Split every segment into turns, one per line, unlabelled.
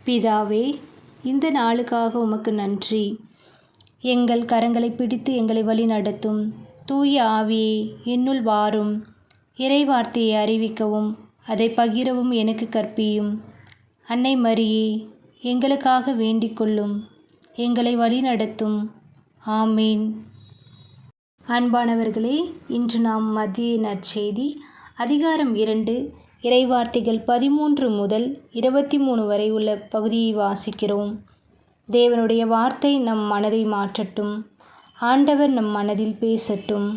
பிதாவே, இந்த நாளுக்காக உமக்கு நன்றி. எங்கள் கரங்களை பிடித்து எங்களை வழி நடத்தும். தூய ஆவியே, என்னுள் வாரும். இறைவார்த்தையை அறிவிக்கவும் அதை பகிரவும் எனக்கு கற்பியும். அன்னை மரியே, எங்களுக்காக வேண்டிக் கொள்ளும். எங்களை வழி நடத்தும். ஆமீன். அன்பானவர்களே, இன்று நாம் மத்திய நற்செய்தி அதிகாரம் 2 இறைவார்த்தைகள் 13 முதல் 23 வரை உள்ள பகுதியை வாசிக்கிறோம். தேவனுடைய வார்த்தை நம் மனதை மாற்றட்டும். ஆண்டவர் நம் மனதில் பேசட்டும்.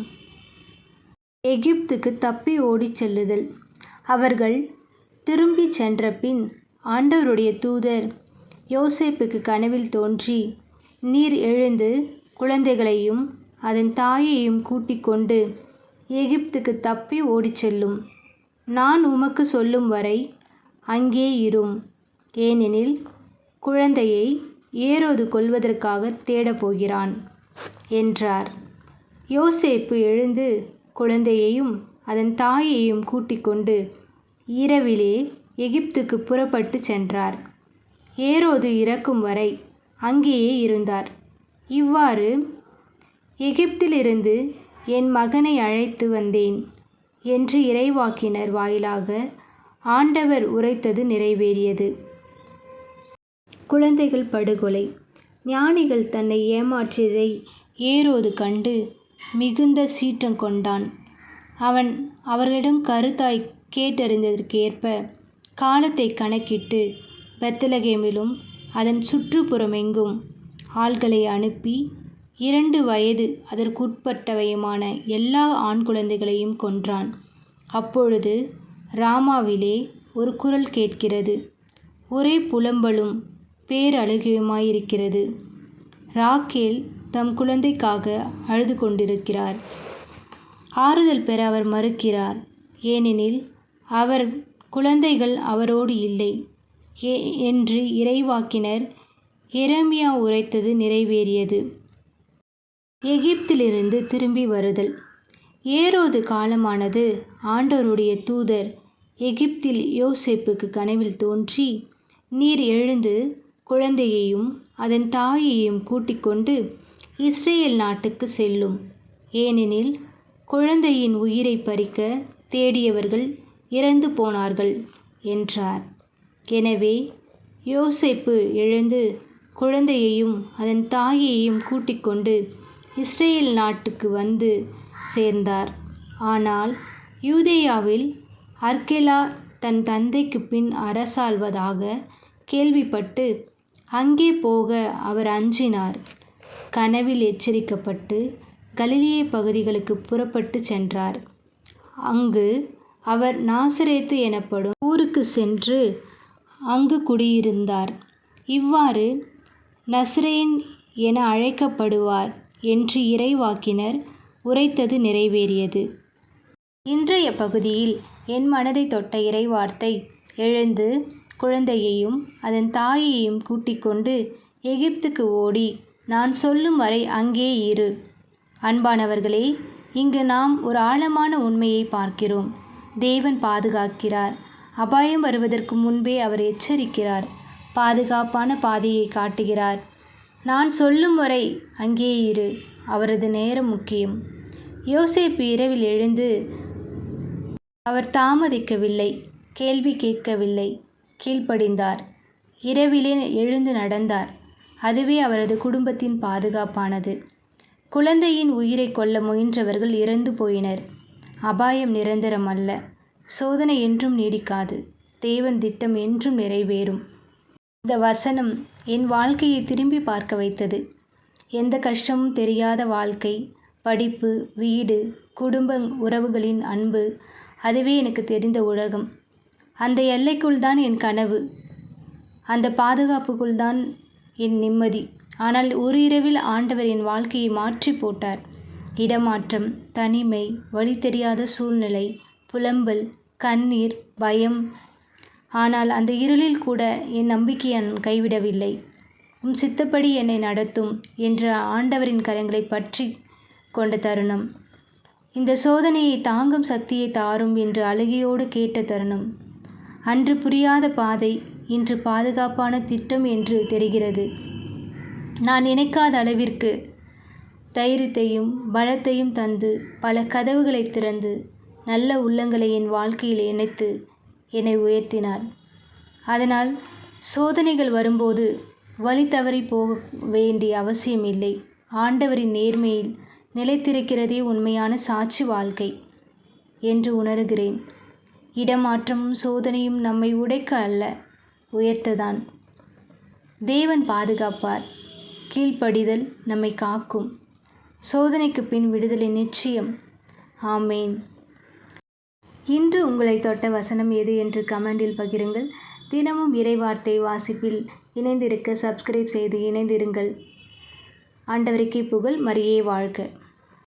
எகிப்துக்கு தப்பி ஓடிச் செல்லுதல். அவர்கள் திரும்பிச் சென்ற பின் ஆண்டவருடைய தூதர் யோசேப்புக்கு கனவில் தோன்றி, நீர் எழுந்து குழந்தைகளையும் அதன் தாயையும் கூட்டிக் கொண்டு எகிப்துக்கு தப்பி ஓடிச் செல்லும். நான் உமக்கு சொல்லும் வரை அங்கே இரும். ஏனெனில் குழந்தையை ஏரோது கொல்வதற்காக தேடப்போகிறான் என்றார். யோசேப்பு எழுந்து குழந்தையையும் அதன் தாயையும் கூட்டிக் கொண்டு இரவிலே எகிப்துக்கு புறப்பட்டு சென்றார். ஏரோது இறக்கும் வரை அங்கேயே இருந்தார். இவ்வாறு, எகிப்திலிருந்து என் மகனை அழைத்து வந்தேன் என்று இறைவாக்கினர் வாயிலாக ஆண்டவர் உரைத்தது நிறைவேறியது. குழந்தைகள் படுகொலை. ஞானிகள் தன்னை ஏமாற்றியதை ஏரோது கண்டு மிகுந்த சீற்றம் கொண்டான். அவன் அவர்களிடம் கருத்தாய் கேட்டறிந்ததற்கேற்ப காலத்தை கணக்கிட்டு பெத்லகேமிலும் அதன் சுற்றுப்புறமெங்கும் ஆள்களை அனுப்பி 2 வயது அதற்குட்பட்டவையுமான எல்லா ஆண் குழந்தைகளையும் கொன்றான். அப்பொழுது ராமாவிலே ஒரு குரல் கேட்கிறது. ஒரே புலம்பலும் பேரழுகையுமாயிருக்கிறது. ராக்கேல் தம் குழந்தைக்காக அழுது கொண்டிருக்கிறார். ஆறுதல் பெற அவர் மறுக்கிறார். ஏனெனில் அவர் குழந்தைகள் அவரோடு இல்லை என்று இறைவாக்கினர் எரேமியா உரைத்தது நிறைவேறியது. எகிப்திலிருந்து திரும்பி வருதல். ஏரோது காலமானது. ஆண்டவருடைய தூதர் எகிப்தில் யோசேப்புக்கு கனவில் தோன்றி, நீர் எழுந்து குழந்தையையும் அதன் தாயையும் கூட்டிக் கொண்டு இஸ்ரேல் நாட்டுக்கு செல்லும். ஏனெனில் குழந்தையின் உயிரை பறிக்க தேடியவர்கள் இறந்து போனார்கள் என்றார். எனவே யோசேப்பு எழுந்து குழந்தையையும் அதன் தாயையும் கூட்டிக் கொண்டு இஸ்ரேல் நாட்டுக்கு வந்து சேர்ந்தார். ஆனால் யூதேயாவில் அர்கெலா தன் தந்தைக்கு பின் அரசாள்வதாக கேள்விப்பட்டு அங்கே போக அவர் அஞ்சினார். கனவில் எச்சரிக்கப்பட்டு கலிலேய பகுதிகளுக்கு புறப்பட்டு சென்றார். அங்கு அவர் நாசரேத்து எனப்படும் ஊருக்கு சென்று அங்கு குடியிருந்தார். இவ்வாறு நசரேயன் என அழைக்கப்படுவார் என்று இறைவாக்கினர் உரைத்தது நிறைவேறியது. இன்றைய பகுதியில் என் மனதை தொட்ட இறைவார்த்தை, எழுந்து குழந்தையையும் அதன் தாயையும் கூட்டிக் கொண்டு எகிப்துக்கு ஓடி நான் சொல்லும் வரை அங்கே இரு. அன்பானவர்களே, இங்கு நாம் ஒரு ஆழமான உண்மையை பார்க்கிறோம். தேவன் பாதுகாக்கிறார். அபாயம் வருவதற்கு முன்பே அவர் எச்சரிக்கிறார். பாதுகாப்பான பாதையை காட்டுகிறார். நான் சொல்லும் வரை அங்கே இரு. அவரது நேரம் முக்கியம். யோசேப்பு இரவில் எழுந்து அவர் தாமதிக்கவில்லை, கேள்வி கேட்கவில்லை, கீழ்ப்படிந்தார். இரவிலே எழுந்து நடந்தார். அதுவே அவரது குடும்பத்தின் பாதுகாப்பானது. குழந்தையின் உயிரை கொல்ல முயன்றவர்கள் இறந்து போயினர். அபாயம் நிரந்தரம் அல்ல. சோதனை என்றும் நீடிக்காது. தேவன் திட்டம் என்றும் நிறைவேறும். இந்த வசனம் என் வாழ்க்கையை திரும்பி பார்க்க வைத்தது. எந்த கஷ்டமும் தெரியாத வாழ்க்கை, படிப்பு, வீடு, குடும்ப உறவுகளின் அன்பு, அதுவே எனக்கு தெரிந்த உலகம். அந்த எல்லைக்குள் தான் என் கனவு. அந்த பாதுகாப்புக்குள் தான் என் நிம்மதி. ஆனால் ஒரு இரவில் ஆண்டவர் என் வாழ்க்கையை மாற்றி போட்டார். இடமாற்றம், தனிமை, வழி தெரியாத சூழ்நிலை, புலம்பல், கண்ணீர், பயம். ஆனால் அந்த இருளில் கூட என் நம்பிக்கையை நான் கைவிடவில்லை. உம் சித்தப்படி என்னை நடத்தும் என்ற ஆண்டவரின் கரங்களை பற்றி கொண்ட தருணம். இந்த சோதனையை தாங்கும் சக்தியை தாரும் என்று அழுகையோடு கேட்ட தருணம். அன்று புரியாத பாதை, இன்று பாதுகாப்பான திட்டம் என்று தெரிகிறது. நான் நினைக்காத அளவிற்கு தைரியத்தையும் பலத்தையும் தந்து பல கதவுகளை திறந்து நல்ல உள்ளங்களை என் வாழ்க்கையில் இணைத்து என்னை உயர்த்தினார். அதனால் சோதனைகள் வரும்போது வழி தவறி போக வேண்டிய அவசியமில்லை. ஆண்டவரின் நேர்மையில் நிலைத்திருக்கிறதே உண்மையான சாட்சி வாழ்க்கை என்று உணர்கிறேன். இடமாற்றமும் சோதனையும் நம்மை உடைக்க அல்ல, உயர்த்ததான். தேவன் பாதுகாப்பார். கீழ்ப்படிதல் நம்மை காக்கும். சோதனைக்கு பின் விடுதலை நிச்சயம். ஆமேன். இன்று உங்களை தொட்ட வசனம் எது என்று கமெண்டில் பகிருங்கள். தினமும் இறைவார்த்தை வாசிப்பில் இணைந்திருக்க சப்ஸ்கிரைப் செய்து இணைந்திருங்கள். ஆண்டவருக்கே புகழ். மரியே வாழ்க.